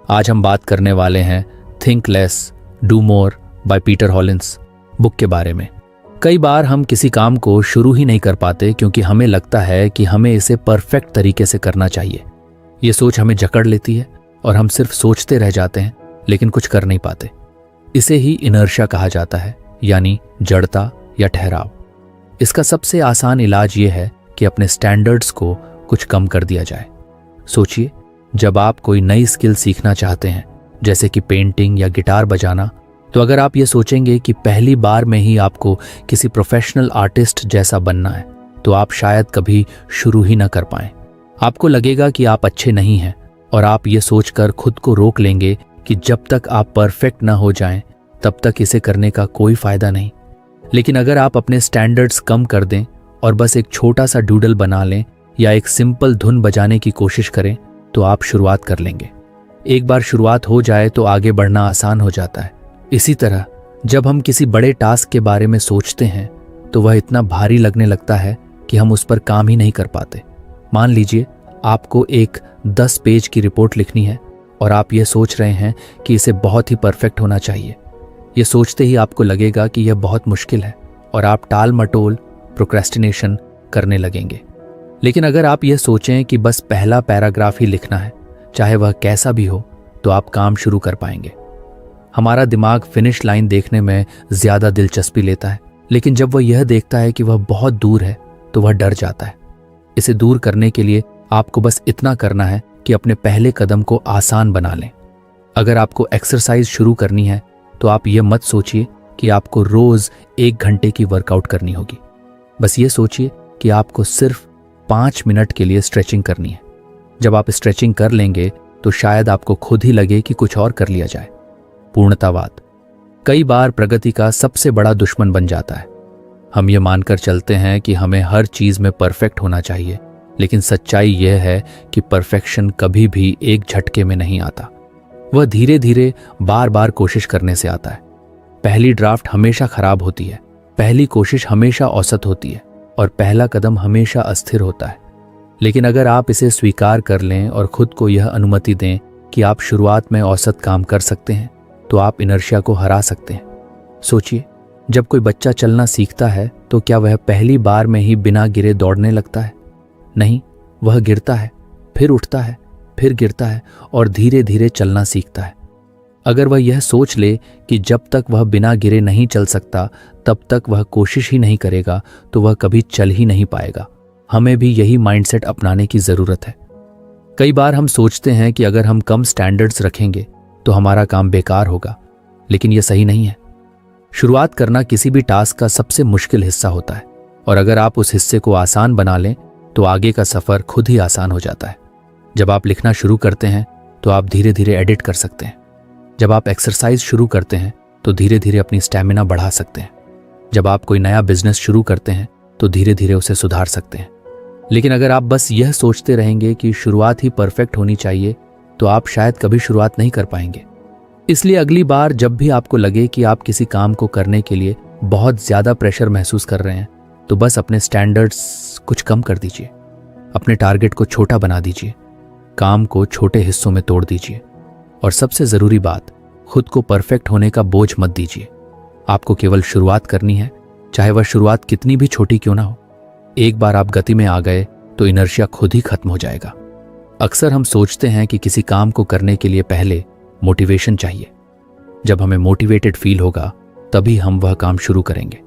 आज हम बात करने वाले हैं think less do more by Peter Hollins book के बारे में। कई बार हम किसी काम को शुरू ही नहीं कर पाते क्योंकि हमें लगता है कि हमें इसे परफेक्ट तरीके से करना चाहिए। ये सोच हमें जकड़ लेती है और हम सिर्फ सोचते रह जाते हैं लेकिन कुछ कर नहीं पाते। इसे ही इनर्शिया कहा जाता है, यानी जड़ता या ठहराव। इसका सबसे आसान इलाज ये है कि अपने स्टैंडर्ड्स को कुछ कम कर दिया जाए। सोचिए, जब आप कोई नई स्किल सीखना चाहते हैं, जैसे कि पेंटिंग या गिटार बजाना, तो अगर आप ये सोचेंगे कि पहली बार में ही आपको किसी प्रोफेशनल आर्टिस्ट जैसा बनना है, तो आप शायद कभी शुरू ही ना कर पाएं। आपको लगेगा कि आप अच्छे नहीं हैं और आप ये सोचकर खुद को रोक लेंगे कि जब तक आप परफेक्ट ना हो जाएं, तब तक इसे करने का कोई फायदा नहीं। लेकिन अगर आप अपने स्टैंडर्ड्स कम कर दें और बस एक छोटा सा डूडल बना लें या एक सिंपल धुन बजाने की कोशिश करें, तो आप शुरुआत कर लेंगे। एक बार शुरुआत हो जाए तो आगे बढ़ना आसान हो जाता है। इसी तरह जब हम किसी बड़े टास्क के बारे में सोचते हैं तो वह इतना भारी लगने लगता है कि हम उस पर काम ही नहीं कर पाते। मान लीजिए आपको एक 10 पेज की रिपोर्ट लिखनी है और आप ये सोच रहे हैं कि इसे बहुत ही परफेक्ट होना चाहिए। ये सोचते ही आपको लगेगा कि यह बहुत मुश्किल है और आप टाल मटोल प्रोक्रेस्टिनेशन करने लगेंगे। लेकिन अगर आप यह सोचें कि बस पहला पैराग्राफ ही लिखना है, चाहे वह कैसा भी हो, तो आप काम शुरू कर पाएंगे। हमारा दिमाग फिनिश लाइन देखने में ज्यादा दिलचस्पी लेता है, लेकिन जब वह यह देखता है कि वह बहुत दूर है तो वह डर जाता है। इसे दूर करने के लिए आपको बस इतना करना है कि अपने पहले कदम को आसान बना लें। अगर आपको एक्सरसाइज शुरू करनी है तो आप यह मत सोचिए कि आपको रोज 1 घंटे की वर्कआउट करनी होगी। बस ये सोचिए कि आपको सिर्फ 5 मिनट के लिए स्ट्रेचिंग करनी है। जब आप स्ट्रेचिंग कर लेंगे तो शायद आपको खुद ही लगे कि कुछ और कर लिया जाए। पूर्णतावाद कई बार प्रगति का सबसे बड़ा दुश्मन बन जाता है। हम ये मानकर चलते हैं कि हमें हर चीज में परफेक्ट होना चाहिए, लेकिन सच्चाई यह है कि परफेक्शन कभी भी एक झटके में नहीं आता। वह धीरे धीरे बार बार कोशिश करने से आता है। पहली ड्राफ्ट हमेशा खराब होती है, पहली कोशिश हमेशा औसत होती है और पहला कदम हमेशा अस्थिर होता है। लेकिन अगर आप इसे स्वीकार कर लें और खुद को यह अनुमति दें कि आप शुरुआत में औसत काम कर सकते हैं, तो आप इनर्शिया को हरा सकते हैं। सोचिए, जब कोई बच्चा चलना सीखता है तो क्या वह पहली बार में ही बिना गिरे दौड़ने लगता है? नहीं, वह गिरता है, फिर उठता है, फिर गिरता है और धीरे धीरे चलना सीखता है। अगर वह यह सोच ले कि जब तक वह बिना गिरे नहीं चल सकता तब तक वह कोशिश ही नहीं करेगा, तो वह कभी चल ही नहीं पाएगा। हमें भी यही माइंडसेट अपनाने की जरूरत है। कई बार हम सोचते हैं कि अगर हम कम स्टैंडर्ड्स रखेंगे तो हमारा काम बेकार होगा, लेकिन यह सही नहीं है। शुरुआत करना किसी भी टास्क का सबसे मुश्किल हिस्सा होता है और अगर आप उस हिस्से को आसान बना लें तो आगे का सफर खुद ही आसान हो जाता है। जब आप लिखना शुरू करते हैं तो आप धीरे धीरे एडिट कर सकते हैं। जब आप एक्सरसाइज शुरू करते हैं तो धीरे धीरे अपनी स्टैमिना बढ़ा सकते हैं। जब आप कोई नया बिजनेस शुरू करते हैं तो धीरे धीरे उसे सुधार सकते हैं। लेकिन अगर आप बस यह सोचते रहेंगे कि शुरुआत ही परफेक्ट होनी चाहिए, तो आप शायद कभी शुरुआत नहीं कर पाएंगे। इसलिए अगली बार जब भी आपको लगे कि आप किसी काम को करने के लिए बहुत ज्यादा प्रेशर महसूस कर रहे हैं, तो बस अपने स्टैंडर्ड्स कुछ कम कर दीजिए। अपने टारगेट को छोटा बना दीजिए, काम को छोटे हिस्सों में तोड़ दीजिए और सबसे जरूरी बात, खुद को परफेक्ट होने का बोझ मत दीजिए। आपको केवल शुरुआत करनी है, चाहे वह शुरुआत कितनी भी छोटी क्यों ना हो। एक बार आप गति में आ गए तो इनर्शिया खुद ही खत्म हो जाएगा। अक्सर हम सोचते हैं कि किसी काम को करने के लिए पहले मोटिवेशन चाहिए। जब हमें मोटिवेटेड फील होगा तभी हम वह काम शुरू करेंगे,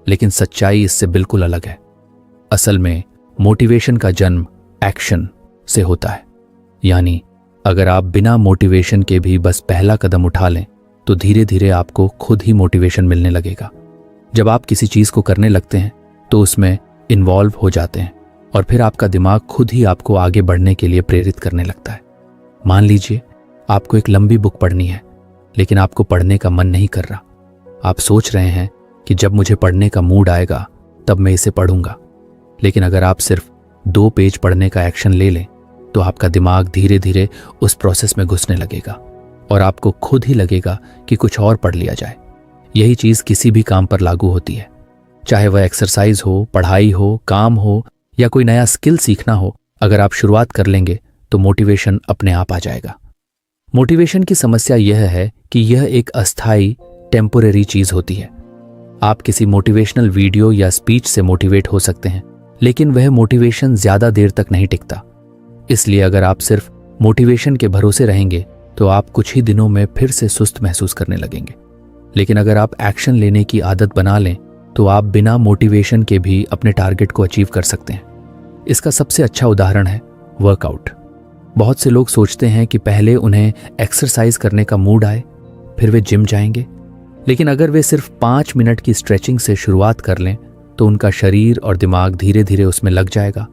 लेकिन सच्चाई इससे बिल्कुल अलग है। असल में मोटिवेशन का जन्म एक्शन से होता है। यानी अगर आप बिना मोटिवेशन के भी बस पहला कदम उठा लें तो धीरे धीरे आपको खुद ही मोटिवेशन मिलने लगेगा। जब आप किसी चीज को करने लगते हैं तो उसमें इन्वॉल्व हो जाते हैं और फिर आपका दिमाग खुद ही आपको आगे बढ़ने के लिए प्रेरित करने लगता है। मान लीजिए आपको एक लंबी बुक पढ़नी है, लेकिन आपको पढ़ने का मन नहीं कर रहा। आप सोच रहे हैं कि जब मुझे पढ़ने का मूड आएगा तब मैं इसे पढ़ूंगा। लेकिन अगर आप सिर्फ 2 पेज पढ़ने का एक्शन ले लें तो आपका दिमाग धीरे धीरे उस प्रोसेस में घुसने लगेगा और आपको खुद ही लगेगा कि कुछ और पढ़ लिया जाए। यही चीज किसी भी काम पर लागू होती है, चाहे वह एक्सरसाइज हो, पढ़ाई हो, काम हो या कोई नया स्किल सीखना हो। अगर आप शुरुआत कर लेंगे तो मोटिवेशन अपने आप आ जाएगा। मोटिवेशन की समस्या यह है कि यह एक अस्थायी टेम्पोरेरी चीज होती है। आप किसी मोटिवेशनल वीडियो या स्पीच से मोटिवेट हो सकते हैं, लेकिन वह मोटिवेशन ज्यादा देर तक नहीं टिकता। इसलिए अगर आप सिर्फ मोटिवेशन के भरोसे रहेंगे तो आप कुछ ही दिनों में फिर से सुस्त महसूस करने लगेंगे। लेकिन अगर आप एक्शन लेने की आदत बना लें तो आप बिना मोटिवेशन के भी अपने टारगेट को अचीव कर सकते हैं। इसका सबसे अच्छा उदाहरण है वर्कआउट। बहुत से लोग सोचते हैं कि पहले उन्हें एक्सरसाइज करने का मूड आए, फिर वे जिम जाएंगे। लेकिन अगर वे सिर्फ 5 मिनट की स्ट्रेचिंग से शुरुआत कर लें तो उनका शरीर और दिमाग धीरे धीरे उसमें लग जाएगा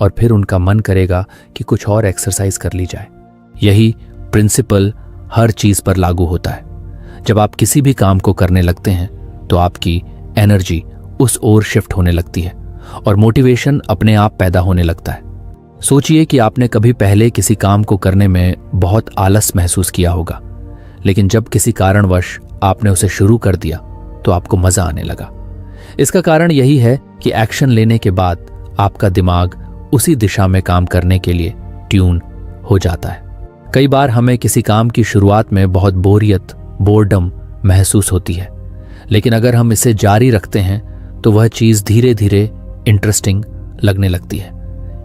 और फिर उनका मन करेगा कि कुछ और एक्सरसाइज कर ली जाए। यही प्रिंसिपल हर चीज पर लागू होता है। जब आप किसी भी काम को करने लगते हैं तो आपकी एनर्जी उस ओर शिफ्ट होने लगती है और मोटिवेशन अपने आप पैदा होने लगता है। सोचिए कि आपने कभी पहले किसी काम को करने में बहुत आलस महसूस किया होगा, लेकिन जब किसी कारणवश आपने उसे शुरू कर दिया तो आपको मजा आने लगा। इसका कारण यही है कि एक्शन लेने के बाद आपका दिमाग उसी दिशा में काम करने के लिए ट्यून हो जाता है। कई बार हमें किसी काम की शुरुआत में बहुत बोर्डम महसूस होती है, लेकिन अगर हम इसे जारी रखते हैं तो वह चीज धीरे धीरे इंटरेस्टिंग लगने लगती है।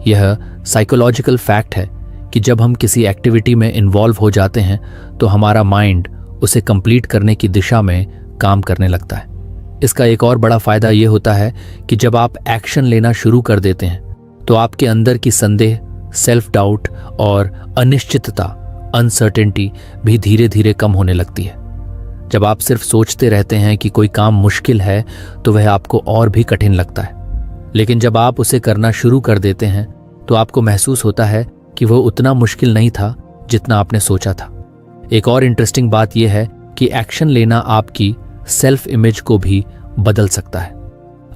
यह साइकोलॉजिकल फैक्ट है कि जब हम किसी एक्टिविटी में इन्वॉल्व हो जाते हैं तो हमारा माइंड उसे कंप्लीट करने की दिशा में काम करने लगता है। इसका एक और बड़ा फायदा यह होता है कि जब आप एक्शन लेना शुरू कर देते हैं तो आपके अंदर की संदेह, सेल्फ डाउट और अनिश्चितता, अनसर्टेनिटी भी धीरे धीरे कम होने लगती है। जब आप सिर्फ सोचते रहते हैं कि कोई काम मुश्किल है तो वह आपको और भी कठिन लगता है, लेकिन जब आप उसे करना शुरू कर देते हैं तो आपको महसूस होता है कि वह उतना मुश्किल नहीं था जितना आपने सोचा था। एक और इंटरेस्टिंग बात यह है कि एक्शन लेना आपकी सेल्फ इमेज को भी बदल सकता है।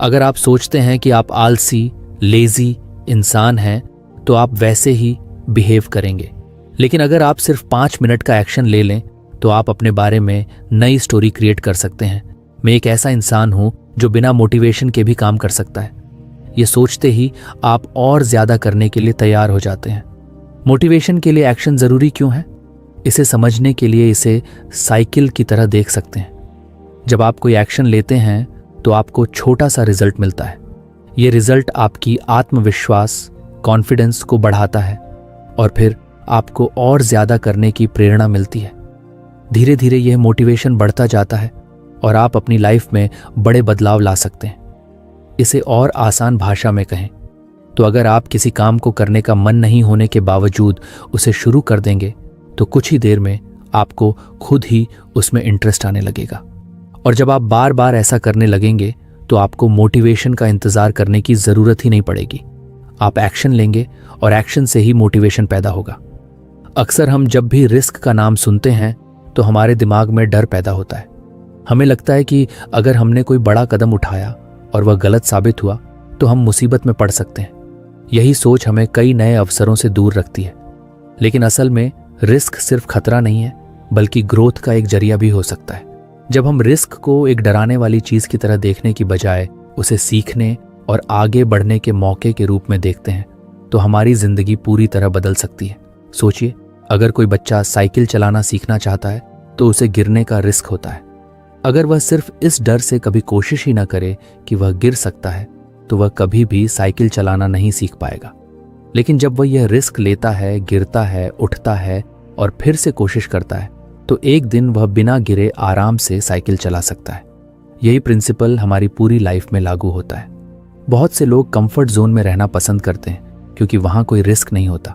अगर आप सोचते हैं कि आप आलसी, लेजी इंसान हैं तो आप वैसे ही बिहेव करेंगे। लेकिन अगर आप सिर्फ 5 मिनट का एक्शन ले लें तो आप अपने बारे में नई स्टोरी क्रिएट कर सकते हैं। मैं एक ऐसा इंसान हूं जो बिना मोटिवेशन के भी काम कर सकता है। ये सोचते ही आप और ज्यादा करने के लिए तैयार हो जाते हैं। मोटिवेशन के लिए एक्शन जरूरी क्यों है? इसे समझने के लिए इसे साइकिल की तरह देख सकते हैं। जब आप कोई एक्शन लेते हैं तो आपको छोटा सा रिजल्ट मिलता है। ये रिजल्ट आपकी आत्मविश्वास, कॉन्फिडेंस को बढ़ाता है और फिर आपको और ज्यादा करने की प्रेरणा मिलती है। धीरे धीरे यह मोटिवेशन बढ़ता जाता है और आप अपनी लाइफ में बड़े बदलाव ला सकते हैं। इसे और आसान भाषा में कहें तो अगर आप किसी काम को करने का मन नहीं होने के बावजूद उसे शुरू कर देंगे तो कुछ ही देर में आपको खुद ही उसमें इंटरेस्ट आने लगेगा। और जब आप बार बार ऐसा करने लगेंगे तो आपको मोटिवेशन का इंतजार करने की जरूरत ही नहीं पड़ेगी। आप एक्शन लेंगे और एक्शन से ही मोटिवेशन पैदा होगा। अक्सर हम जब भी रिस्क का नाम सुनते हैं तो हमारे दिमाग में डर पैदा होता है। हमें लगता है कि अगर हमने कोई बड़ा कदम उठाया और वह गलत साबित हुआ तो हम मुसीबत में पड़ सकते हैं। यही सोच हमें कई नए अवसरों से दूर रखती है। लेकिन असल में रिस्क सिर्फ खतरा नहीं है, बल्कि ग्रोथ का एक जरिया भी हो सकता है। जब हम रिस्क को एक डराने वाली चीज की तरह देखने की बजाय उसे सीखने और आगे बढ़ने के मौके के रूप में देखते हैं तो हमारी जिंदगी पूरी तरह बदल सकती है। सोचिए, अगर कोई बच्चा साइकिल चलाना सीखना चाहता है तो उसे गिरने का रिस्क होता है। अगर वह सिर्फ इस डर से कभी कोशिश ही ना करे कि वह गिर सकता है तो वह कभी भी साइकिल चलाना नहीं सीख पाएगा। लेकिन जब वह यह रिस्क लेता है, गिरता है, उठता है और फिर से कोशिश करता है तो एक दिन वह बिना गिरे आराम से साइकिल चला सकता है। यही प्रिंसिपल हमारी पूरी लाइफ में लागू होता है। बहुत से लोग कंफर्ट जोन में रहना पसंद करते हैं क्योंकि वहां कोई रिस्क नहीं होता,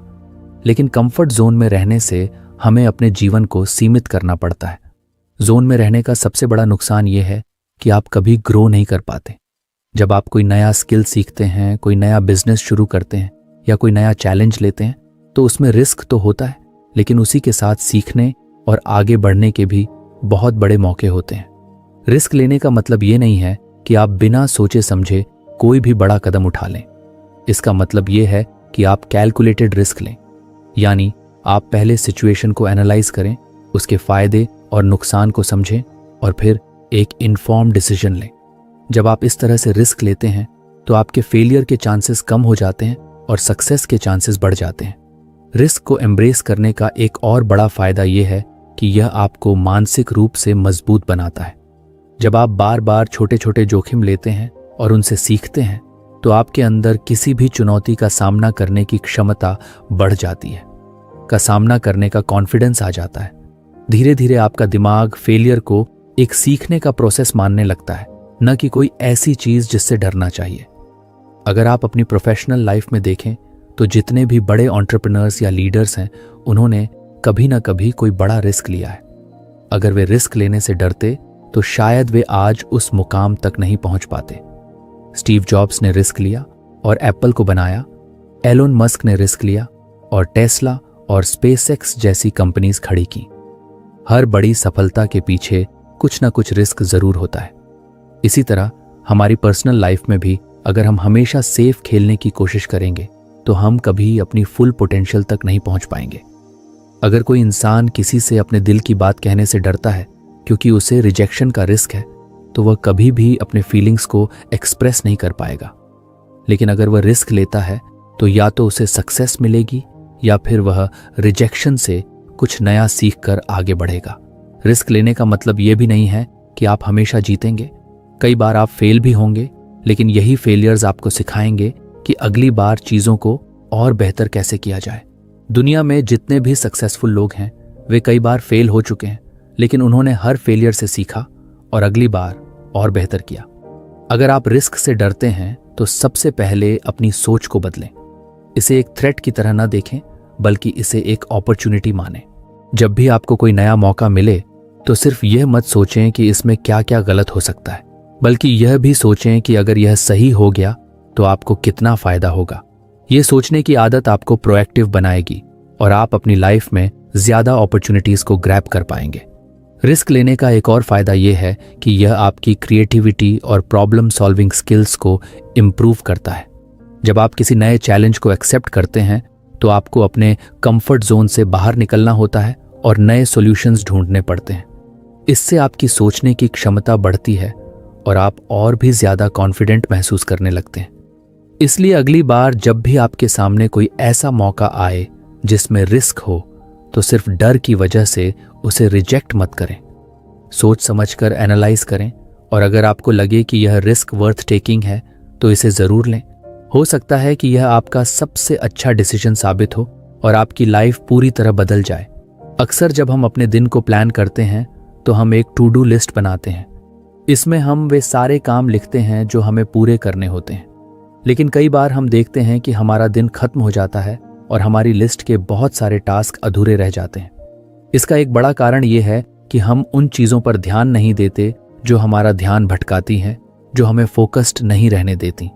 लेकिन कंफर्ट जोन में रहने से हमें अपने जीवन को सीमित करना पड़ता है। जोन में रहने का सबसे बड़ा नुकसान यह है कि आप कभी ग्रो नहीं कर पाते। जब आप कोई नया स्किल सीखते हैं, कोई नया बिजनेस शुरू करते हैं या कोई नया चैलेंज लेते हैं तो उसमें रिस्क तो होता है, लेकिन उसी के साथ सीखने और आगे बढ़ने के भी बहुत बड़े मौके होते हैं। रिस्क लेने का मतलब ये नहीं है कि आप बिना सोचे समझे कोई भी बड़ा कदम उठा लें। इसका मतलब ये है कि आप कैलकुलेटेड रिस्क लें, यानी आप पहले सिचुएशन को एनालाइज करें, उसके फायदे और नुकसान को समझें और फिर एक इन्फॉर्म्ड डिसीजन लें। जब आप इस तरह से रिस्क लेते हैं तो आपके फेलियर के चांसेस कम हो जाते हैं और सक्सेस के चांसेस बढ़ जाते हैं। रिस्क को एम्ब्रेस करने का एक और बड़ा फायदा यह है कि यह आपको मानसिक रूप से मजबूत बनाता है। जब आप बार बार छोटे छोटे जोखिम लेते हैं और उनसे सीखते हैं तो आपके अंदर किसी भी चुनौती का सामना करने की क्षमता बढ़ जाती है, का सामना करने का कॉन्फिडेंस आ जाता है। धीरे धीरे आपका दिमाग फेलियर को एक सीखने का प्रोसेस मानने लगता है, न कि कोई ऐसी चीज जिससे डरना चाहिए। अगर आप अपनी प्रोफेशनल लाइफ में देखें तो जितने भी बड़े एंटरप्रेन्योर्स या लीडर्स हैं, उन्होंने कभी ना कभी कोई बड़ा रिस्क लिया है। अगर वे रिस्क लेने से डरते तो शायद वे आज उस मुकाम तक नहीं पहुंच पाते। स्टीव जॉब्स ने रिस्क लिया और एप्पल को बनाया, एलोन मस्क ने रिस्क लिया और टेस्ला और स्पेसएक्स जैसी कंपनीज खड़ी की। हर बड़ी सफलता के पीछे कुछ ना कुछ रिस्क जरूर होता है। इसी तरह हमारी पर्सनल लाइफ में भी अगर हम हमेशा सेफ खेलने की कोशिश करेंगे तो हम कभी अपनी फुल पोटेंशियल तक नहीं पहुंच पाएंगे। अगर कोई इंसान किसी से अपने दिल की बात कहने से डरता है क्योंकि उसे रिजेक्शन का रिस्क है, तो वह कभी भी अपने फीलिंग्स को एक्सप्रेस नहीं कर पाएगा। लेकिन अगर वह रिस्क लेता है तो या तो उसे सक्सेस मिलेगी या फिर वह रिजेक्शन से कुछ नया सीख कर आगे बढ़ेगा। रिस्क लेने का मतलब यह भी नहीं है कि आप हमेशा जीतेंगे। कई बार आप फेल भी होंगे, लेकिन यही फेलियर्स आपको सिखाएंगे कि अगली बार चीजों को और बेहतर कैसे किया जाए। दुनिया में जितने भी सक्सेसफुल लोग हैं वे कई बार फेल हो चुके हैं, लेकिन उन्होंने हर फेलियर से सीखा और अगली बार और बेहतर किया। अगर आप रिस्क से डरते हैं तो सबसे पहले अपनी सोच को बदलें। इसे एक थ्रेट की तरह न देखें, बल्कि इसे एक अपॉर्चुनिटी मानें। जब भी आपको कोई नया मौका मिले तो सिर्फ यह मत सोचें कि इसमें क्या क्या गलत हो सकता है, बल्कि यह भी सोचें कि अगर यह सही हो गया तो आपको कितना फायदा होगा। यह सोचने की आदत आपको प्रोएक्टिव बनाएगी और आप अपनी लाइफ में ज्यादा अपॉर्चुनिटीज को ग्रैब कर पाएंगे। रिस्क लेने का एक और फायदा यह है कि यह आपकी क्रिएटिविटी और प्रॉब्लम सॉल्विंग स्किल्स को इम्प्रूव करता है। जब आप किसी नए चैलेंज को एक्सेप्ट करते हैं तो आपको अपने कंफर्ट जोन से बाहर निकलना होता है और नए सॉल्यूशंस ढूंढने पड़ते हैं। इससे आपकी सोचने की क्षमता बढ़ती है और आप और भी ज्यादा कॉन्फिडेंट महसूस करने लगते हैं। इसलिए अगली बार जब भी आपके सामने कोई ऐसा मौका आए जिसमें रिस्क हो तो सिर्फ डर की वजह से उसे रिजेक्ट मत करें। सोच समझकर एनालाइज करें और अगर आपको लगे कि यह रिस्क वर्थ टेकिंग है तो इसे जरूर लें। हो सकता है कि यह आपका सबसे अच्छा डिसीजन साबित हो और आपकी लाइफ पूरी तरह बदल जाए। अक्सर जब हम अपने दिन को प्लान करते हैं तो हम एक टू डू लिस्ट बनाते हैं। इसमें हम वे सारे काम लिखते हैं जो हमें पूरे करने होते हैं, लेकिन कई बार हम देखते हैं कि हमारा दिन खत्म हो जाता है और हमारी लिस्ट के बहुत सारे टास्क अधूरे रह जाते हैं। इसका एक बड़ा कारण यह है कि हम उन चीजों पर ध्यान नहीं देते जो हमारा ध्यान भटकाती हैं, जो हमें फोकस्ड नहीं रहने देती।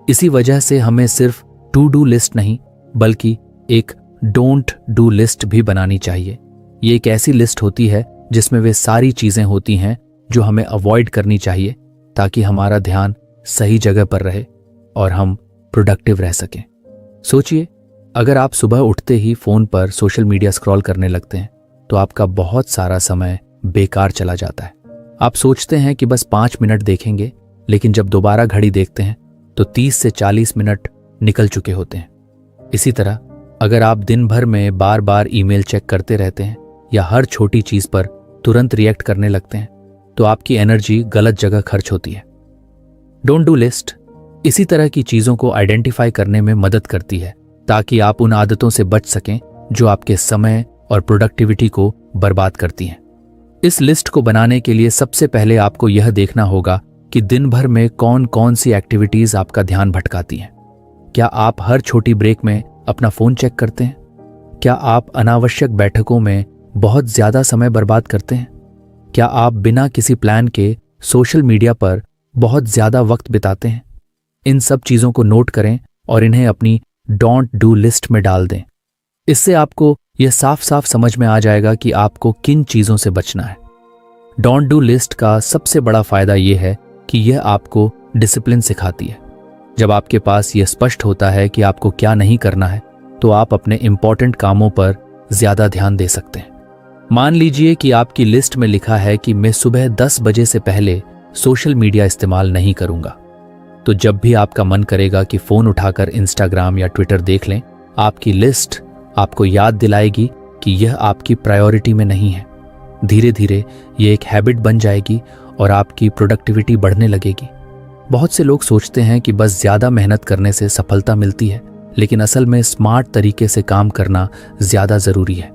इसी वजह से हमें सिर्फ टू डू लिस्ट नहीं बल्कि एक डोंट डू लिस्ट भी बनानी चाहिए। ये एक ऐसी लिस्ट होती है जिसमें वे सारी चीजें होती हैं जो हमें अवॉइड करनी चाहिए ताकि हमारा ध्यान सही जगह पर रहे और हम प्रोडक्टिव रह सकें। सोचिए, अगर आप सुबह उठते ही फोन पर सोशल मीडिया स्क्रॉल करने लगते हैं तो आपका बहुत सारा समय बेकार चला जाता है। आप सोचते हैं कि बस 5 मिनट देखेंगे, लेकिन जब दोबारा घड़ी देखते हैं तो 30 से 40 मिनट निकल चुके होते हैं। इसी तरह अगर आप दिन भर में बार बार ईमेल चेक करते रहते हैं या हर छोटी चीज पर तुरंत रिएक्ट करने लगते हैं तो आपकी एनर्जी गलत जगह खर्च होती है। डोंट डू लिस्ट इसी तरह की चीजों को आइडेंटिफाई करने में मदद करती है ताकि आप उन आदतों से बच सकें जो आपके समय और प्रोडक्टिविटी को बर्बाद करती हैं। इस लिस्ट को बनाने के लिए सबसे पहले आपको यह देखना होगा कि दिन भर में कौन कौन सी एक्टिविटीज आपका ध्यान भटकाती हैं। क्या आप हर छोटी ब्रेक में अपना फोन चेक करते हैं? क्या आप अनावश्यक बैठकों में बहुत ज्यादा समय बर्बाद करते हैं? क्या आप बिना किसी प्लान के सोशल मीडिया पर बहुत ज्यादा वक्त बिताते हैं? इन सब चीजों को नोट करें और इन्हें अपनी डोंट डू लिस्ट में डाल दें। इससे आपको यह साफ साफ समझ में आ जाएगा कि आपको किन चीजों से बचना है। डोंट डू लिस्ट का सबसे बड़ा फायदा यह है कि यह आपको डिसिप्लिन सिखाती है। जब आपके पास यह स्पष्ट होता है कि आपको क्या नहीं करना है तो आप अपने इंपॉर्टेंट कामों पर ज्यादा ध्यान दे सकते हैं। मान लीजिए कि आपकी लिस्ट में लिखा है कि मैं सुबह 10 बजे से पहले सोशल मीडिया इस्तेमाल नहीं करूंगा, तो जब भी आपका मन करेगा कि फोन उठाकर इंस्टाग्राम या ट्विटर देख लें, आपकी लिस्ट आपको याद दिलाएगी कि यह आपकी प्रायोरिटी में नहीं है। धीरे धीरे ये एक हैबिट बन जाएगी और आपकी प्रोडक्टिविटी बढ़ने लगेगी। बहुत से लोग सोचते हैं कि बस ज़्यादा मेहनत करने से सफलता मिलती है, लेकिन असल में स्मार्ट तरीके से काम करना ज़्यादा ज़रूरी है।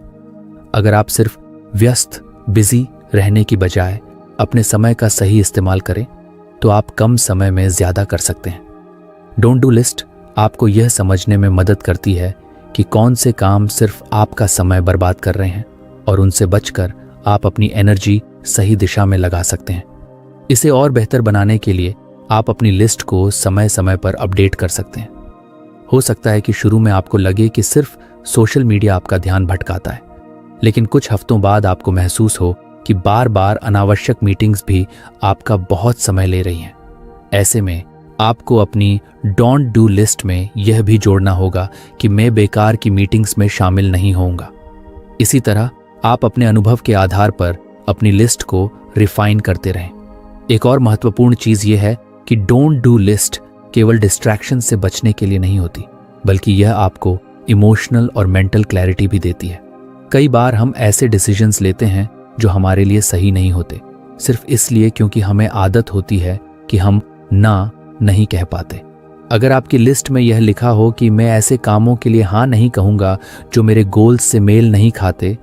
अगर आप सिर्फ व्यस्त बिजी रहने की बजाय अपने समय का सही इस्तेमाल करें तो आप कम समय में ज़्यादा कर सकते हैं। डोंट डू लिस्ट आपको यह समझने में मदद करती है कि कौन से काम सिर्फ आपका समय बर्बाद कर रहे हैं और उनसे बचकर आप अपनी एनर्जी सही दिशा में लगा सकते हैं। इसे और बेहतर बनाने के लिए आप अपनी लिस्ट को समय समय पर अपडेट कर सकते हैं। हो सकता है कि शुरू में आपको लगे कि सिर्फ सोशल मीडिया आपका ध्यान भटकाता है, लेकिन कुछ हफ्तों बाद आपको महसूस हो कि बार बार अनावश्यक मीटिंग्स भी आपका बहुत समय ले रही हैं। ऐसे में आपको अपनी डोंट डू लिस्ट में यह भी जोड़ना होगा कि मैं बेकार की मीटिंग्स में शामिल नहीं होऊंगा। इसी तरह आप अपने अनुभव के आधार पर अपनी लिस्ट को रिफाइन करते रहें। एक और महत्वपूर्ण चीज यह है कि डोंट डू लिस्ट केवल डिस्ट्रैक्शन से बचने के लिए नहीं होती, बल्कि यह आपको इमोशनल और मेंटल क्लैरिटी भी देती है। कई बार हम ऐसे डिसीजंस लेते हैं जो हमारे लिए सही नहीं होते, सिर्फ इसलिए क्योंकि हमें आदत होती है कि हम ना नहीं कह पाते। अगर आपकी लिस्ट में यह लिखा हो कि मैं ऐसे कामों के लिए हाँ नहीं कहूँगा जो मेरे गोल्स से मेल नहीं खाते,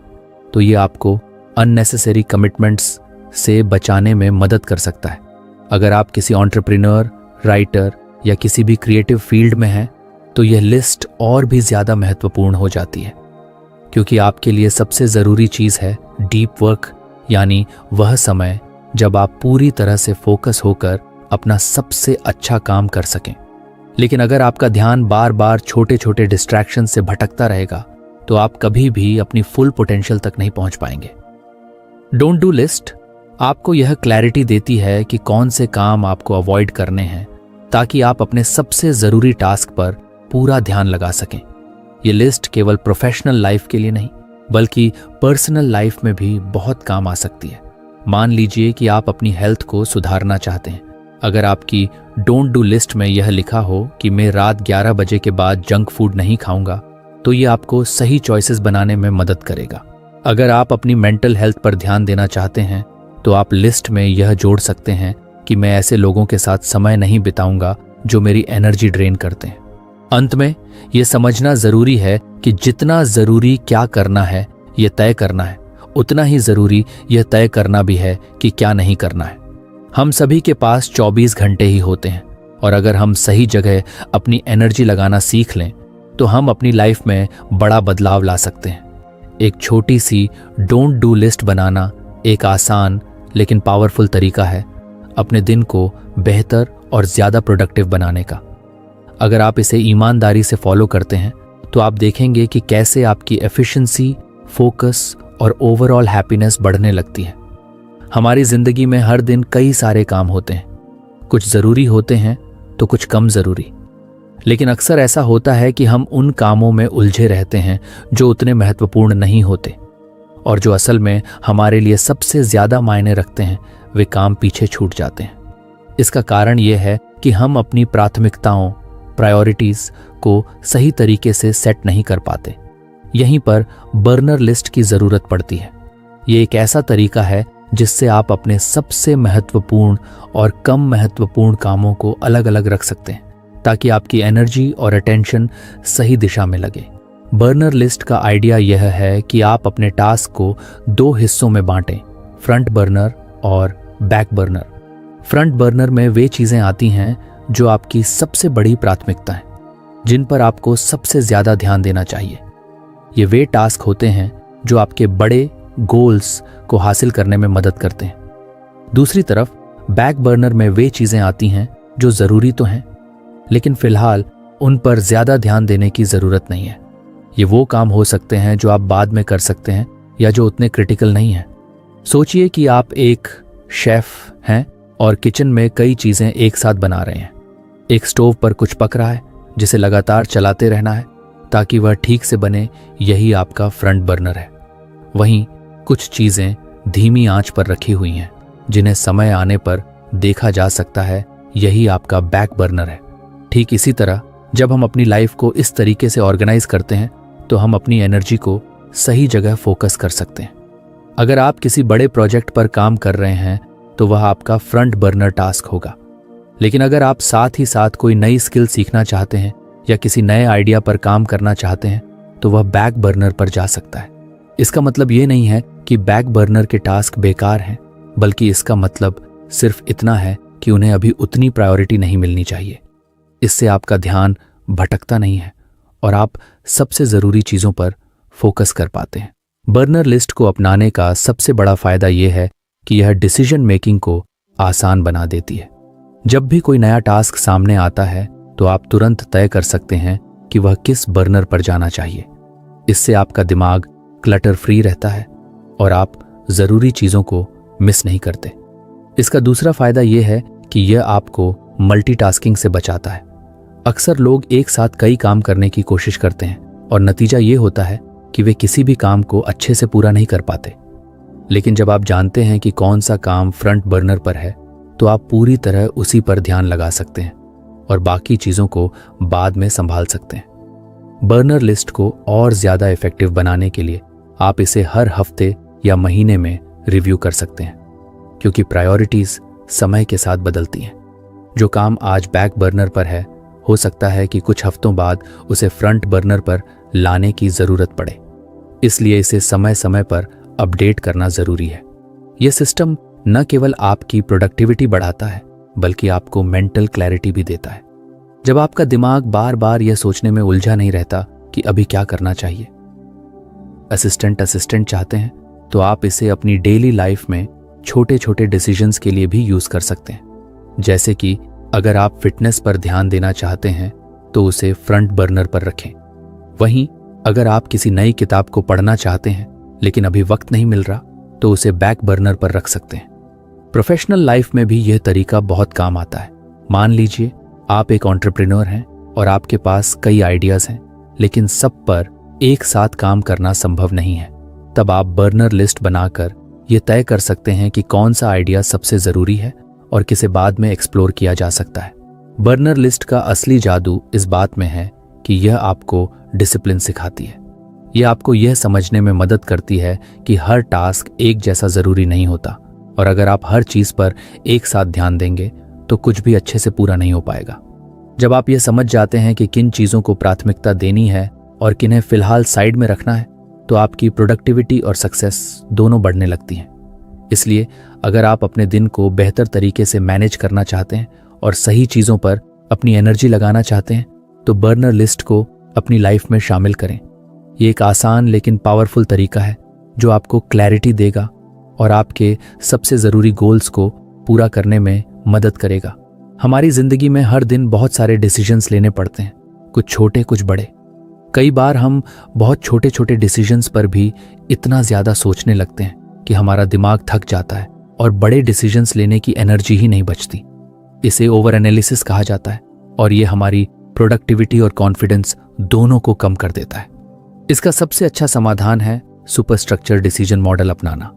तो ये आपको अननेसेसरी कमिटमेंट्स से बचाने में मदद कर सकता है। अगर आप किसी एंटरप्रेन्योर, राइटर या किसी भी क्रिएटिव फील्ड में हैं, तो यह लिस्ट और भी ज़्यादा महत्वपूर्ण हो जाती है, क्योंकि आपके लिए सबसे ज़रूरी चीज़ है डीप वर्क, यानी वह समय जब आप पूरी तरह से फोकस होकर अपना सबसे अच्छा काम कर सकें। लेकिन अगर आपका ध्यान बार बार छोटे छोटे डिस्ट्रैक्शन से भटकता रहेगा तो आप कभी भी अपनी फुल पोटेंशियल तक नहीं पहुंच पाएंगे। डोंट डू लिस्ट आपको यह क्लैरिटी देती है कि कौन से काम आपको अवॉइड करने हैं, ताकि आप अपने सबसे ज़रूरी टास्क पर पूरा ध्यान लगा सकें। ये लिस्ट केवल प्रोफेशनल लाइफ के लिए नहीं, बल्कि पर्सनल लाइफ में भी बहुत काम आ सकती है। मान लीजिए कि आप अपनी हेल्थ को सुधारना चाहते हैं। अगर आपकी डोंट डू लिस्ट में यह लिखा हो कि मैं रात 11 बजे के बाद जंक फूड नहीं खाऊंगा, तो ये आपको सही चॉइसेस बनाने में मदद करेगा। अगर आप अपनी मेंटल हेल्थ पर ध्यान देना चाहते हैं, तो आप लिस्ट में यह जोड़ सकते हैं कि मैं ऐसे लोगों के साथ समय नहीं बिताऊंगा जो मेरी एनर्जी ड्रेन करते हैं। अंत में यह समझना जरूरी है कि जितना जरूरी क्या करना है यह तय करना है, उतना ही जरूरी यह तय करना भी है कि क्या नहीं करना है। हम सभी के पास 24 घंटे ही होते हैं, और अगर हम सही जगह अपनी एनर्जी लगाना सीख लें तो हम अपनी लाइफ में बड़ा बदलाव ला सकते हैं। एक छोटी सी डोंट डू लिस्ट बनाना एक आसान लेकिन पावरफुल तरीका है अपने दिन को बेहतर और ज़्यादा प्रोडक्टिव बनाने का। अगर आप इसे ईमानदारी से फॉलो करते हैं तो आप देखेंगे कि कैसे आपकी एफिशिएंसी, फोकस और ओवरऑल हैप्पीनेस बढ़ने लगती है। हमारी ज़िंदगी में हर दिन कई सारे काम होते हैं, कुछ ज़रूरी होते हैं तो कुछ कम ज़रूरी, लेकिन अक्सर ऐसा होता है कि हम उन कामों में उलझे रहते हैं जो उतने महत्वपूर्ण नहीं होते, और जो असल में हमारे लिए सबसे ज़्यादा मायने रखते हैं वे काम पीछे छूट जाते हैं। इसका कारण यह है कि हम अपनी प्राथमिकताओं, प्रायोरिटीज़ को सही तरीके से सेट नहीं कर पाते। यहीं पर बर्नर लिस्ट की ज़रूरत पड़ती है। ये एक ऐसा तरीका है जिससे आप अपने सबसे महत्वपूर्ण और कम महत्वपूर्ण कामों को अलग अलग रख सकते हैं, ताकि आपकी एनर्जी और अटेंशन सही दिशा में लगे। बर्नर लिस्ट का आइडिया यह है कि आप अपने टास्क को 2 हिस्सों में बांटें, फ्रंट बर्नर और बैक बर्नर। फ्रंट बर्नर में वे चीज़ें आती हैं जो आपकी सबसे बड़ी प्राथमिकता है, जिन पर आपको सबसे ज़्यादा ध्यान देना चाहिए। ये वे टास्क होते हैं जो आपके बड़े गोल्स को हासिल करने में मदद करते हैं। दूसरी तरफ बैक बर्नर में वे चीज़ें आती हैं जो ज़रूरी तो हैं, लेकिन फिलहाल उन पर ज़्यादा ध्यान देने की ज़रूरत नहीं है। ये वो काम हो सकते हैं जो आप बाद में कर सकते हैं या जो उतने क्रिटिकल नहीं हैं। सोचिए कि आप एक शेफ हैं और किचन में कई चीज़ें एक साथ बना रहे हैं। एक स्टोव पर कुछ पक रहा है जिसे लगातार चलाते रहना है ताकि वह ठीक से बने, यही आपका फ्रंट बर्नर है। वहीं कुछ चीज़ें धीमी आंच पर रखी हुई हैं जिन्हें समय आने पर देखा जा सकता है, यही आपका बैक बर्नर है। ठीक इसी तरह जब हम अपनी लाइफ को इस तरीके से ऑर्गेनाइज करते हैं तो हम अपनी एनर्जी को सही जगह फोकस कर सकते हैं। अगर आप किसी बड़े प्रोजेक्ट पर काम कर रहे हैं तो वह आपका फ्रंट बर्नर टास्क होगा। लेकिन अगर आप साथ ही साथ कोई नई स्किल सीखना चाहते हैं या किसी नए आइडिया पर काम करना चाहते हैं तो वह बैक बर्नर पर जा सकता है। इसका मतलब ये नहीं है कि बैक बर्नर के टास्क बेकार हैं, बल्कि इसका मतलब सिर्फ इतना है कि उन्हें अभी उतनी प्रायोरिटी नहीं मिलनी चाहिए। इससे आपका ध्यान भटकता नहीं है और आप सबसे ज़रूरी चीज़ों पर फोकस कर पाते हैं। बर्नर लिस्ट को अपनाने का सबसे बड़ा फायदा यह है कि यह डिसीजन मेकिंग को आसान बना देती है। जब भी कोई नया टास्क सामने आता है तो आप तुरंत तय कर सकते हैं कि वह किस बर्नर पर जाना चाहिए। इससे आपका दिमाग क्लटर फ्री रहता है और आप ज़रूरी चीज़ों को मिस नहीं करते। इसका दूसरा फायदा यह है कि यह आपको मल्टीटास्किंग से बचाता है। अक्सर लोग एक साथ कई काम करने की कोशिश करते हैं और नतीजा ये होता है कि वे किसी भी काम को अच्छे से पूरा नहीं कर पाते। लेकिन जब आप जानते हैं कि कौन सा काम फ्रंट बर्नर पर है तो आप पूरी तरह उसी पर ध्यान लगा सकते हैं और बाकी चीज़ों को बाद में संभाल सकते हैं। बर्नर लिस्ट को और ज़्यादा इफेक्टिव बनाने के लिए आप इसे हर हफ्ते या महीने में रिव्यू कर सकते हैं, क्योंकि प्रायोरिटीज़ समय के साथ बदलती हैं। जो काम आज बैक बर्नर पर है हो सकता है कि कुछ हफ्तों बाद उसे फ्रंट बर्नर पर लाने की ज़रूरत पड़े। इसलिए इसे समय समय पर अपडेट करना ज़रूरी है। यह सिस्टम न केवल आपकी प्रोडक्टिविटी बढ़ाता है बल्कि आपको मेंटल क्लैरिटी भी देता है। जब आपका दिमाग बार बार यह सोचने में उलझा नहीं रहता कि अभी क्या करना चाहिए। असिस्टेंट चाहते हैं तो आप इसे अपनी डेली लाइफ में छोटे छोटे डिसीजंस के लिए भी यूज़ कर सकते हैं। जैसे कि अगर आप फिटनेस पर ध्यान देना चाहते हैं तो उसे फ्रंट बर्नर पर रखें। वहीं अगर आप किसी नई किताब को पढ़ना चाहते हैं लेकिन अभी वक्त नहीं मिल रहा तो उसे बैक बर्नर पर रख सकते हैं। प्रोफेशनल लाइफ में भी यह तरीका बहुत काम आता है। मान लीजिए आप एक एंटरप्रेन्योर हैं और आपके पास कई आइडियाज़ हैं, लेकिन सब पर एक साथ काम करना संभव नहीं है। तब आप बर्नर लिस्ट बनाकर यह तय कर सकते हैं कि कौन सा आइडिया सबसे ज़रूरी है और किसे बाद में एक्सप्लोर किया जा सकता है। बर्नर लिस्ट का असली जादू इस बात में है कि यह आपको डिसिप्लिन सिखाती है। यह आपको यह समझने में मदद करती है कि हर टास्क एक जैसा ज़रूरी नहीं होता और अगर आप हर चीज़ पर एक साथ ध्यान देंगे तो कुछ भी अच्छे से पूरा नहीं हो पाएगा। जब आप यह समझ जाते हैं कि किन चीज़ों को प्राथमिकता देनी है और किन्हें फिलहाल साइड में रखना है तो आपकी प्रोडक्टिविटी और सक्सेस दोनों बढ़ने लगती हैं। इसलिए अगर आप अपने दिन को बेहतर तरीके से मैनेज करना चाहते हैं और सही चीज़ों पर अपनी एनर्जी लगाना चाहते हैं तो बर्नर लिस्ट को अपनी लाइफ में शामिल करें। ये एक आसान लेकिन पावरफुल तरीका है जो आपको क्लैरिटी देगा और आपके सबसे ज़रूरी गोल्स को पूरा करने में मदद करेगा। हमारी ज़िंदगी में हर दिन बहुत सारे डिसीजंस लेने पड़ते हैं, कुछ छोटे कुछ बड़े। कई बार हम बहुत छोटे छोटे डिसीजंस पर भी इतना ज़्यादा सोचने लगते हैं कि हमारा दिमाग थक जाता है और बड़े डिसीजंस लेने की एनर्जी ही नहीं बचती। इसे ओवर एनालिसिस कहा जाता है और ये हमारी प्रोडक्टिविटी और कॉन्फिडेंस दोनों को कम कर देता है। इसका सबसे अच्छा समाधान है सुपर स्ट्रक्चर डिसीजन मॉडल अपनाना।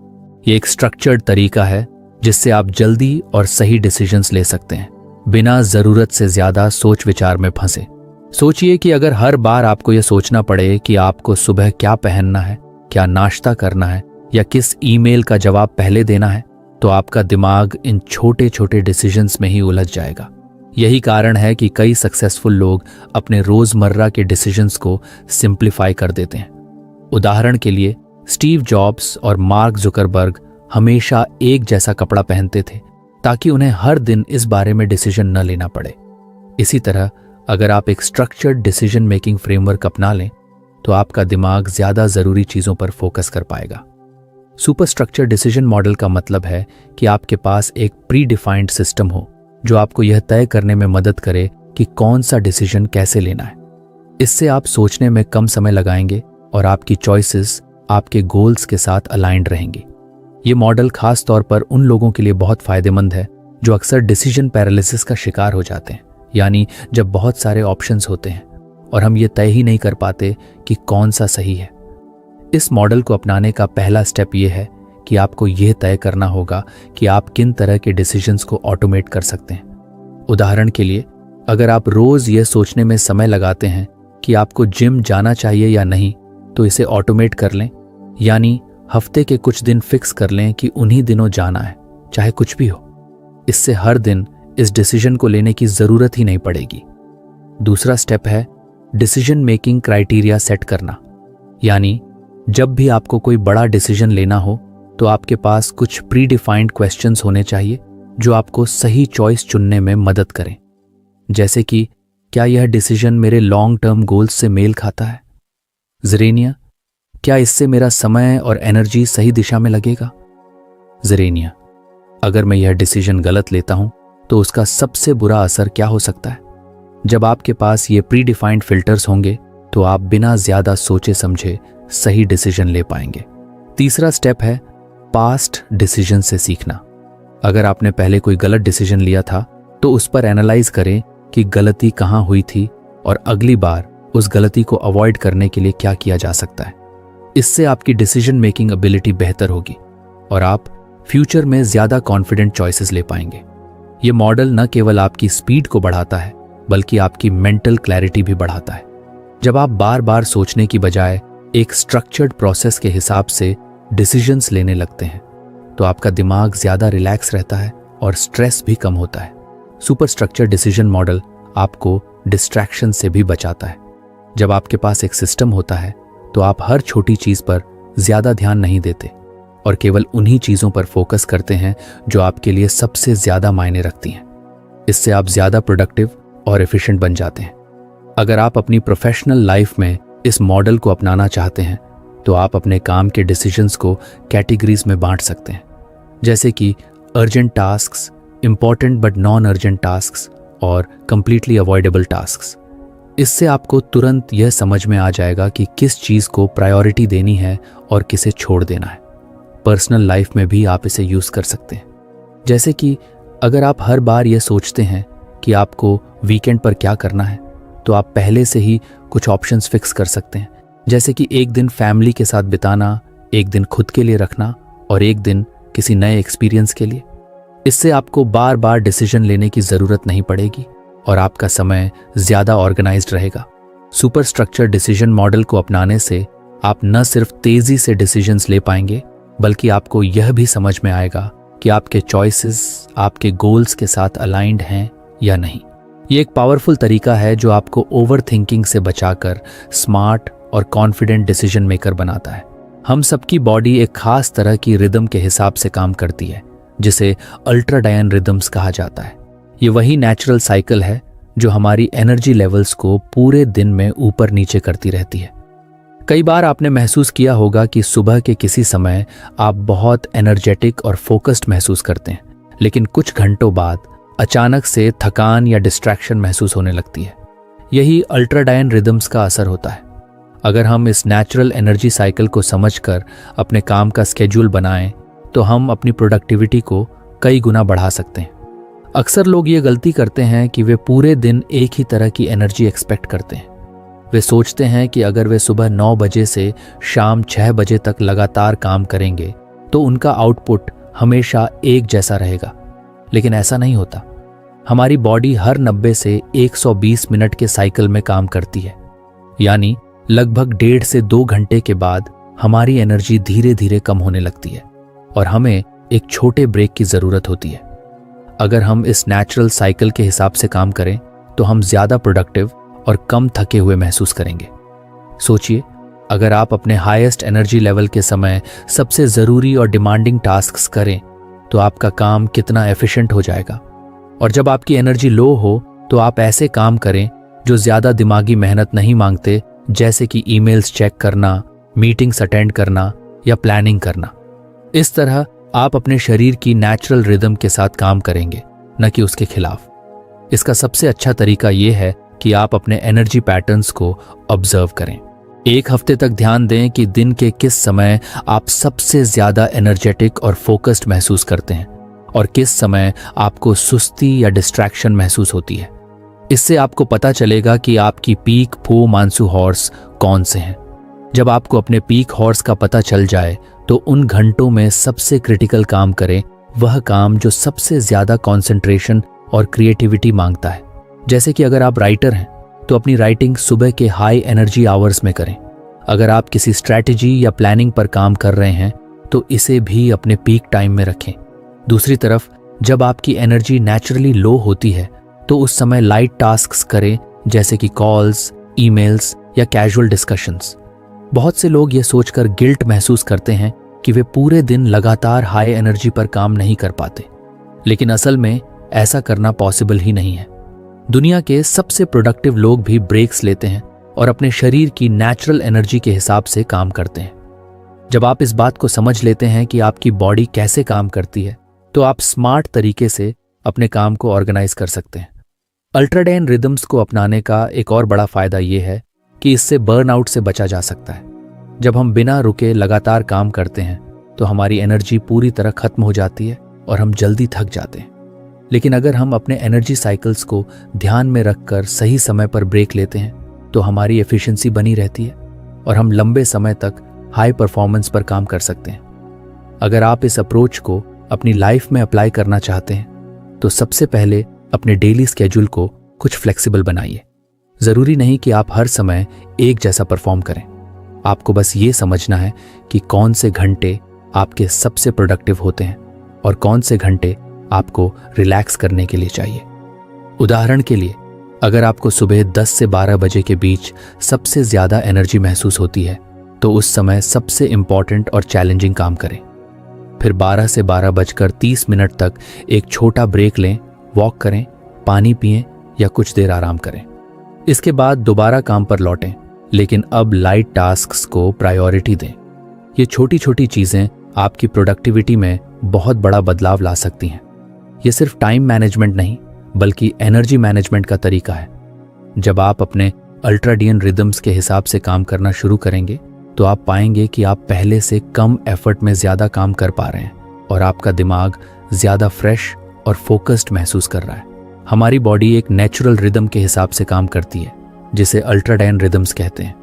ये एक स्ट्रक्चर्ड तरीका है जिससे आप जल्दी और सही डिसीजंस ले सकते हैं बिना ज़रूरत से ज़्यादा सोच विचार में फंसे। सोचिए कि अगर हर बार आपको यह सोचना पड़े कि आपको सुबह क्या पहनना है, क्या नाश्ता करना है या किस ईमेल का जवाब पहले देना है, तो आपका दिमाग इन छोटे छोटे डिसीजंस में ही उलझ जाएगा। यही कारण है कि कई सक्सेसफुल लोग अपने रोज़मर्रा के डिसीजंस को सिंप्लीफाई कर देते हैं। उदाहरण के लिए स्टीव जॉब्स और मार्क जुकरबर्ग हमेशा एक जैसा कपड़ा पहनते थे ताकि उन्हें हर दिन इस बारे में डिसीजन न लेना पड़े। इसी तरह अगर आप एक स्ट्रक्चर्ड डिसीजन मेकिंग फ्रेमवर्क अपना लें तो आपका दिमाग ज़्यादा ज़रूरी चीज़ों पर फोकस कर पाएगा। सुपर स्ट्रक्चर डिसीजन मॉडल का मतलब है कि आपके पास एक प्री डिफाइंड सिस्टम हो जो आपको यह तय करने में मदद करे कि कौन सा डिसीजन कैसे लेना है। इससे आप सोचने में कम समय लगाएंगे और आपकी चॉइसेस आपके गोल्स के साथ अलाइंड रहेंगी। ये मॉडल खास तौर पर उन लोगों के लिए बहुत फायदेमंद है जो अक्सर डिसीजन पैरालिसिस का शिकार हो जाते हैं, यानी जब बहुत सारे ऑप्शंस होते हैं और हम ये तय ही नहीं कर पाते कि कौन सा सही है। इस मॉडल को अपनाने का पहला स्टेप ये है कि आपको यह तय करना होगा कि आप किन तरह के डिसीजंस को ऑटोमेट कर सकते हैं। उदाहरण के लिए अगर आप रोज़ यह सोचने में समय लगाते हैं कि आपको जिम जाना चाहिए या नहीं, तो इसे ऑटोमेट कर लें, यानी हफ्ते के कुछ दिन फिक्स कर लें कि उन्हीं दिनों जाना है, चाहे कुछ भी हो। इससे हर दिन इस डिसीजन को लेने की जरूरत ही नहीं पड़ेगी। दूसरा स्टेप है डिसीजन मेकिंग क्राइटेरिया सेट करना, यानी जब भी आपको कोई बड़ा डिसीजन लेना हो तो आपके पास कुछ प्री डिफाइंड क्वेश्चंस होने चाहिए जो आपको सही चॉइस चुनने में मदद करें। जैसे कि क्या यह डिसीजन मेरे लॉन्ग टर्म गोल्स से मेल खाता है? ज़ेरेनिया, क्या इससे मेरा समय और एनर्जी सही दिशा में लगेगा? ज़ेरेनिया, अगर मैं यह डिसीजन गलत लेता हूं तो उसका सबसे बुरा असर क्या हो सकता है? जब आपके पास ये प्री डिफाइंड फिल्टर्स होंगे तो आप बिना ज्यादा सोचे समझे सही डिसीजन ले पाएंगे। तीसरा स्टेप है पास्ट डिसीजन से सीखना। अगर आपने पहले कोई गलत डिसीजन लिया था तो उस पर एनालाइज करें कि गलती कहाँ हुई थी और अगली बार उस गलती को अवॉइड करने के लिए क्या किया जा सकता है। इससे आपकी डिसीजन मेकिंग एबिलिटी बेहतर होगी और आप फ्यूचर में ज्यादा कॉन्फिडेंट चॉइसेस ले पाएंगे। ये मॉडल न केवल आपकी स्पीड को बढ़ाता है बल्कि आपकी मेंटल क्लैरिटी भी बढ़ाता है। जब आप बार बार सोचने की बजाय एक स्ट्रक्चर्ड प्रोसेस के हिसाब से डिसीजंस लेने लगते हैं तो आपका दिमाग ज्यादा रिलैक्स रहता है और स्ट्रेस भी कम होता है। सुपर स्ट्रक्चर्ड डिसीजन मॉडल आपको डिस्ट्रैक्शन से भी बचाता है। जब आपके पास एक सिस्टम होता है तो आप हर छोटी चीज पर ज्यादा ध्यान नहीं देते और केवल उन्हीं चीजों पर फोकस करते हैं जो आपके लिए सबसे ज्यादा मायने रखती हैं। इससे आप ज्यादा प्रोडक्टिव और एफिशिएंट बन जाते हैं। अगर आप अपनी प्रोफेशनल लाइफ में इस मॉडल को अपनाना चाहते हैं तो आप अपने काम के डिसीजंस को कैटेगरीज में बांट सकते हैं, जैसे कि urgent tasks, important but non urgent tasks और कंप्लीटली अवॉइडेबल टास्क्स। इससे आपको तुरंत यह समझ में आ जाएगा कि किस चीज को प्रायोरिटी देनी है और किसे छोड़ देना है। पर्सनल लाइफ में भी आप इसे यूज कर सकते हैं, जैसे कि अगर आप हर बार यह सोचते हैं कि आपको वीकेंड पर क्या करना है तो आप पहले से ही कुछ ऑप्शंस फिक्स कर सकते हैं, जैसे कि एक दिन फैमिली के साथ बिताना, एक दिन खुद के लिए रखना और एक दिन किसी नए एक्सपीरियंस के लिए। इससे आपको बार बार डिसीजन लेने की जरूरत नहीं पड़ेगी और आपका समय ज्यादा ऑर्गेनाइज्ड रहेगा। सुपर स्ट्रक्चर डिसीजन मॉडल को अपनाने से आप न सिर्फ तेजी से डिसीजंस ले पाएंगे बल्कि आपको यह भी समझ में आएगा कि आपके चॉइसेस आपके गोल्स के साथ अलाइंड हैं या नहीं। ये एक पावरफुल तरीका है जो आपको ओवर थिंकिंग से बचाकर स्मार्ट और कॉन्फिडेंट डिसीजन मेकर बनाता है। हम सबकी बॉडी एक खास तरह की रिदम के हिसाब से काम करती है जिसे अल्ट्राडायन रिदम्स कहा जाता है। ये वही नेचुरल साइकिल है जो हमारी एनर्जी लेवल्स को पूरे दिन में ऊपर नीचे करती रहती है। कई बार आपने महसूस किया होगा कि सुबह के किसी समय आप बहुत एनर्जेटिक और फोकस्ड महसूस करते हैं, लेकिन कुछ घंटों बाद अचानक से थकान या डिस्ट्रैक्शन महसूस होने लगती है। यही अल्ट्राडायन रिदम्स का असर होता है। अगर हम इस नेचुरल एनर्जी साइकिल को समझकर अपने काम का स्केड्यूल बनाएं तो हम अपनी प्रोडक्टिविटी को कई गुना बढ़ा सकते हैं। अक्सर लोग ये गलती करते हैं कि वे पूरे दिन एक ही तरह की एनर्जी एक्सपेक्ट करते हैं। वे सोचते हैं कि अगर वे सुबह 9 बजे से शाम 6 बजे तक लगातार काम करेंगे तो उनका आउटपुट हमेशा एक जैसा रहेगा, लेकिन ऐसा नहीं होता। हमारी बॉडी हर 90 से 120 मिनट के साइकिल में काम करती है, यानी लगभग 1.5 से 2 घंटे के बाद हमारी एनर्जी धीरे धीरे कम होने लगती है और हमें एक छोटे ब्रेक की जरूरत होती है। अगर हम इस नेचुरल साइकिल के हिसाब से काम करें तो हम ज्यादा प्रोडक्टिव और कम थके हुए महसूस करेंगे। सोचिए, अगर आप अपने हाईएस्ट एनर्जी लेवल के समय सबसे जरूरी और डिमांडिंग टास्क्स करें तो आपका काम कितना एफिशिएंट हो जाएगा। और जब आपकी एनर्जी लो हो तो आप ऐसे काम करें जो ज्यादा दिमागी मेहनत नहीं मांगते, जैसे कि ईमेल्स चेक करना, मीटिंग्स अटेंड करना या प्लानिंग करना। इस तरह आप अपने शरीर की नेचुरल रिदम के साथ काम करेंगे, न कि उसके खिलाफ। इसका सबसे अच्छा तरीका यह है कि आप अपने एनर्जी पैटर्न्स को ऑब्जर्व करें। एक हफ्ते तक ध्यान दें कि दिन के किस समय आप सबसे ज्यादा एनर्जेटिक और फोकस्ड महसूस करते हैं और किस समय आपको सुस्ती या डिस्ट्रैक्शन महसूस होती है। इससे आपको पता चलेगा कि आपकी पीक फो मानसू हॉर्स कौन से हैं। जब आपको अपने पीक हॉर्स का पता चल जाए तो उन घंटों में सबसे क्रिटिकल काम करें, वह काम जो सबसे ज्यादा कंसंट्रेशन और क्रिएटिविटी मांगता है। जैसे कि अगर आप राइटर हैं तो अपनी राइटिंग सुबह के हाई एनर्जी आवर्स में करें। अगर आप किसी स्ट्रैटेजी या प्लानिंग पर काम कर रहे हैं तो इसे भी अपने पीक टाइम में रखें। दूसरी तरफ जब आपकी एनर्जी नेचुरली लो होती है तो उस समय लाइट टास्क्स करें, जैसे कि कॉल्स, ईमेल्स या कैजुअल डिस्कशंस। बहुत से लोग ये सोचकर गिल्ट महसूस करते हैं कि वे पूरे दिन लगातार हाई एनर्जी पर काम नहीं कर पाते, लेकिन असल में ऐसा करना पॉसिबल ही नहीं है। दुनिया के सबसे प्रोडक्टिव लोग भी ब्रेक्स लेते हैं और अपने शरीर की नेचुरल एनर्जी के हिसाब से काम करते हैं। जब आप इस बात को समझ लेते हैं कि आपकी बॉडी कैसे काम करती है, तो आप स्मार्ट तरीके से अपने काम को ऑर्गेनाइज कर सकते हैं। अल्ट्राडाइन रिदम्स को अपनाने का एक और बड़ा फायदा यह है कि इससे बर्नआउट से बचा जा सकता है। जब हम बिना रुके लगातार काम करते हैं तो हमारी एनर्जी पूरी तरह खत्म हो जाती है और हम जल्दी थक जाते हैं। लेकिन अगर हम अपने एनर्जी साइकिल्स को ध्यान में रखकर सही समय पर ब्रेक लेते हैं तो हमारी एफिशिएंसी बनी रहती है और हम लंबे समय तक हाई परफॉर्मेंस पर काम कर सकते हैं। अगर आप इस अप्रोच को अपनी लाइफ में अप्लाई करना चाहते हैं तो सबसे पहले अपने डेली स्केड्यूल को कुछ फ्लेक्सिबल बनाइए। जरूरी नहीं कि आप हर समय एक जैसा परफॉर्म करें। आपको बस ये समझना है कि कौन से घंटे आपके सबसे प्रोडक्टिव होते हैं और कौन से घंटे आपको रिलैक्स करने के लिए चाहिए। उदाहरण के लिए, अगर आपको सुबह 10 से 12 बजे के बीच सबसे ज्यादा एनर्जी महसूस होती है तो उस समय सबसे इंपॉर्टेंट और चैलेंजिंग काम करें। फिर 12 से 12:30 तक एक छोटा ब्रेक लें, वॉक करें, पानी पिएं या कुछ देर आराम करें। इसके बाद दोबारा काम पर लौटें, लेकिन अब लाइट टास्क्स को प्रायोरिटी दें। ये छोटी छोटी चीजें आपकी प्रोडक्टिविटी में बहुत बड़ा बदलाव ला सकती हैं। ये सिर्फ टाइम मैनेजमेंट नहीं बल्कि एनर्जी मैनेजमेंट का तरीका है। जब आप अपने अल्ट्राडाइन रिदम्स के हिसाब से काम करना शुरू करेंगे तो आप पाएंगे कि आप पहले से कम एफर्ट में ज्यादा काम कर पा रहे हैं और आपका दिमाग ज्यादा फ्रेश और फोकस्ड महसूस कर रहा है। हमारी बॉडी एक नेचुरल रिदम के हिसाब से काम करती है जिसे अल्ट्राडाइन रिदम्स कहते हैं।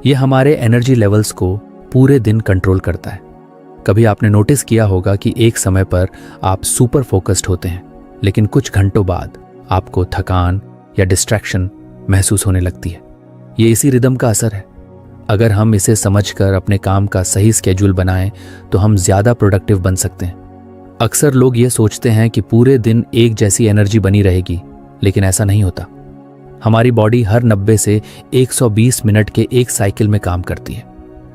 ये हमारे एनर्जी लेवल्स को पूरे दिन कंट्रोल करता है। कभी आपने नोटिस किया होगा कि एक समय पर आप सुपर फोकस्ड होते हैं, लेकिन कुछ घंटों बाद आपको थकान या डिस्ट्रैक्शन महसूस होने लगती है। ये इसी रिदम का असर है। अगर हम इसे समझकर अपने काम का सही स्केड्यूल बनाएं तो हम ज्यादा प्रोडक्टिव बन सकते हैं। अक्सर लोग ये सोचते हैं कि पूरे दिन एक जैसी एनर्जी बनी रहेगी, लेकिन ऐसा नहीं होता। हमारी बॉडी हर 90 से 120 मिनट के एक साइकिल में काम करती है,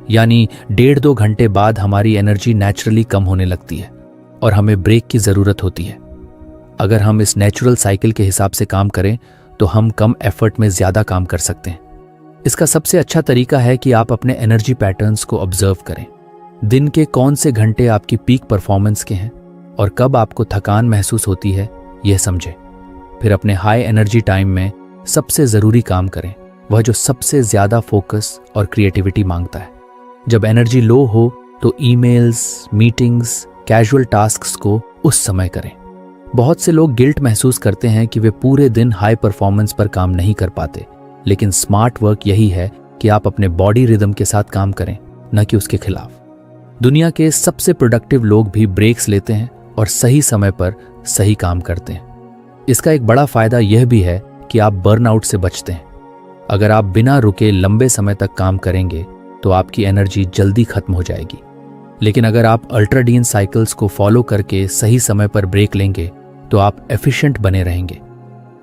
यानी 1.5-2 घंटे बाद हमारी एनर्जी नेचुरली कम होने लगती है और हमें ब्रेक की जरूरत होती है। अगर हम इस नेचुरल साइकिल के हिसाब से काम करें तो हम कम एफर्ट में ज्यादा काम कर सकते हैं। इसका सबसे अच्छा तरीका है कि आप अपने एनर्जी पैटर्न्स को ऑब्जर्व करें। दिन के कौन से घंटे आपकी पीक परफॉर्मेंस के हैं और कब आपको थकान महसूस होती है, यह समझें। फिर अपने हाई एनर्जी टाइम में सबसे जरूरी काम करें, वह जो सबसे ज्यादा फोकस और क्रिएटिविटी मांगता है। जब एनर्जी लो हो तो ईमेल्स, मीटिंग्स, कैजुअल टास्क्स को उस समय करें। बहुत से लोग गिल्ट महसूस करते हैं कि वे पूरे दिन हाई परफॉर्मेंस पर काम नहीं कर पाते, लेकिन स्मार्ट वर्क यही है कि आप अपने बॉडी रिदम के साथ काम करें, न कि उसके खिलाफ। दुनिया के सबसे प्रोडक्टिव लोग भी ब्रेक्स लेते हैं और सही समय पर सही काम करते हैं। इसका एक बड़ा फायदा यह भी है कि आप बर्नआउट से बचते हैं। अगर आप बिना रुके लंबे समय तक काम करेंगे तो आपकी एनर्जी जल्दी खत्म हो जाएगी, लेकिन अगर आप अल्ट्राडाइन साइकिल्स को फॉलो करके सही समय पर ब्रेक लेंगे तो आप एफिशिएंट बने रहेंगे।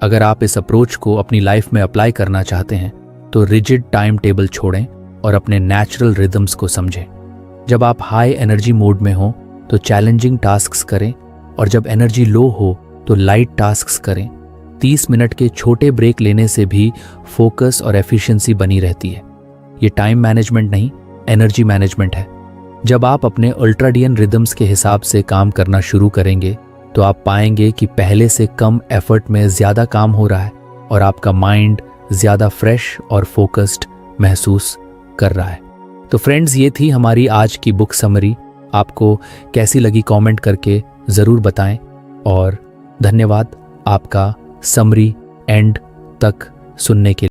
अगर आप इस अप्रोच को अपनी लाइफ में अप्लाई करना चाहते हैं तो रिजिड टाइम टेबल छोड़ें और अपने नेचुरल रिदम्स को समझें। जब आप हाई एनर्जी मोड में हो तो चैलेंजिंग टास्क्स करें और जब एनर्जी लो हो तो लाइट टास्क्स करें। 30 मिनट के छोटे ब्रेक लेने से भी फोकस और एफिशिएंसी बनी रहती है। ये टाइम मैनेजमेंट नहीं, एनर्जी मैनेजमेंट है। जब आप अपने अल्ट्राडाइन रिदम्स के हिसाब से काम करना शुरू करेंगे तो आप पाएंगे कि पहले से कम एफर्ट में ज्यादा काम हो रहा है और आपका माइंड ज्यादा फ्रेश और फोकस्ड महसूस कर रहा है। तो फ्रेंड्स, ये थी हमारी आज की बुक समरी। आपको कैसी लगी कमेंट करके जरूर बताएं और धन्यवाद आपका समरी एंड तक सुनने के लिए।